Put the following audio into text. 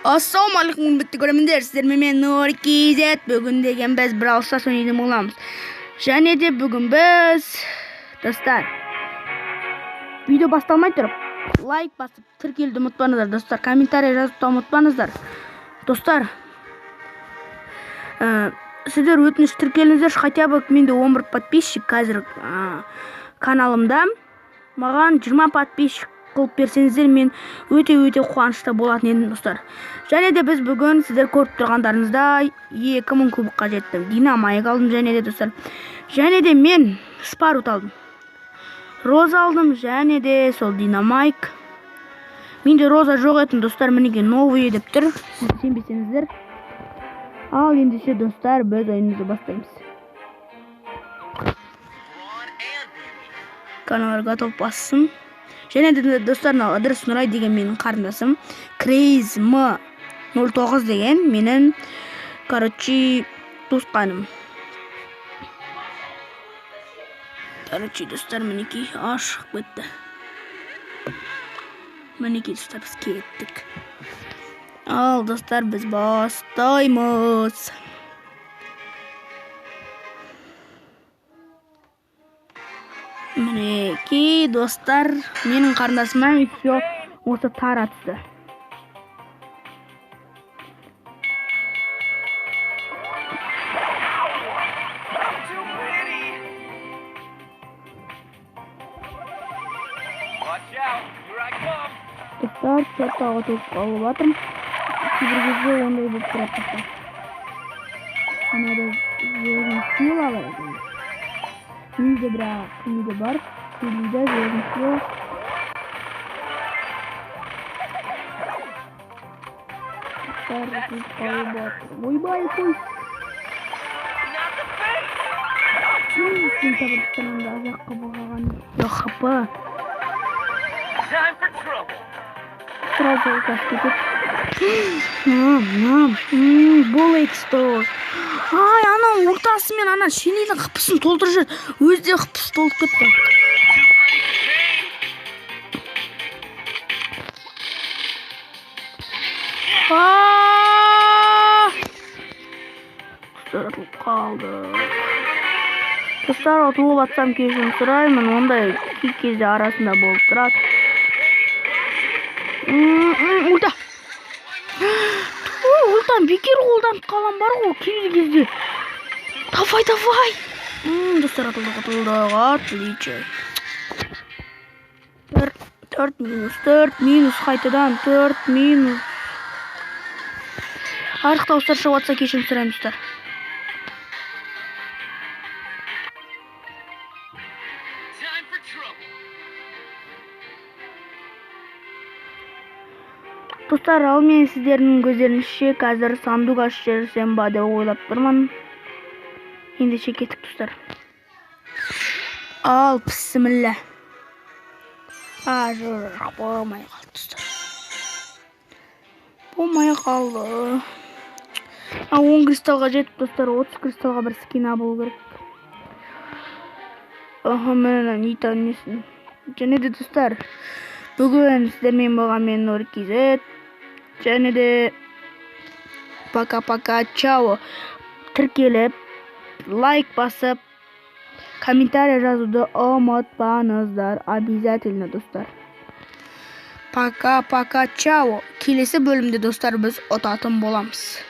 Assalamualaikum құрметті көрермендер, сіздермен мен Нұр KZ. Бүгін деген біз Brawl Stars ойнайтын боламыз. Және де бүгін біз, достар, видео басталмай тұрып, лайк басып, тіркелуді ұмытпаңыздар, достар, комментарий жазуды ұмытпаңыздар. Достар, сіздер өтініш тіркеліңіздер, хотя бы менде 11 подписчик қазір каналымда. Маған 20 подписчик қылып берсеңіздер, мен өте қуанышты болатын едім, достар. Және де біз бүгін сіздер көріп тұрғандарыңызда 2000 кубыққа жеттім. Динамайк алдым және де, достар. Және де мен спарут алдым. Роза алдым және де сол динамайк. Менде роза жоқ етін, достар, мінеге новый деп тұр. Сіз сенбесеңіздер. Ал ендеше, достар, біз ойынымызды бастаймыз. Каналға готов бассын. Және де, достар, адрес Нұрай деген менің қарындасым. Crazy09 деген менің, короче, туысқаным. Короче, достар, мінекей ашық бітті. Мінекей, достар, біз кеттік. Ал, достар, біз бастаймыз. Мінекей, достар, менің қарындасыма все осы таратты. Достар, чертаға топ қалып атырым. Кейбір кезде ондай болып тұрады, достар. Анада жолдың сила бар екен. Менде бірақ кімде бар, келуді жолдың сила. Достар, топ қалып атыр. Ойбай, қой. Сен табырыстанымда азаққа болған. Жоқпа. Сразу каскетет. Бұл экстос. Ай, ана ортасымен ана шенейдің қыпысын толтырып жүр. Өзде қыпысы толып кетті. Сыртылып қалды. Достар, отылып атсам кешірім сұраймын. Ондай кей кезде арасында болып тұрады. Ульта. Ультан бекер қолданып қалам бар ғой кейбір кезде. Давай. Достар, атылдық. Отлично. 4 минус қайтадан 4 минус. Арық дауыстар шығып атса кешірім сұраймын, достар. Достар, ал мен сіздердің көздеріңізше қазір сандуқ ашып жіберсем ба деп ойлап тұрмын. Ендеше кеттік, достар. Ал, бісміллә. Жоқ, болмай қалды, достар. Болмай қалды. 10 кристалға жетіп, достар, 30 кристалға бір скин болу керек. Мен Нита несін. Және де, достар, бүгін сіздермен болған мен Нұр KZ. Және де пока-пока, чао. Тіркеліп, лайк басып, комментарий жазуды ұмытпаңыздар, обязательно, достар. Пока-пока, чао. Келесі бөлімде, достар, біз ұтатын боламыз.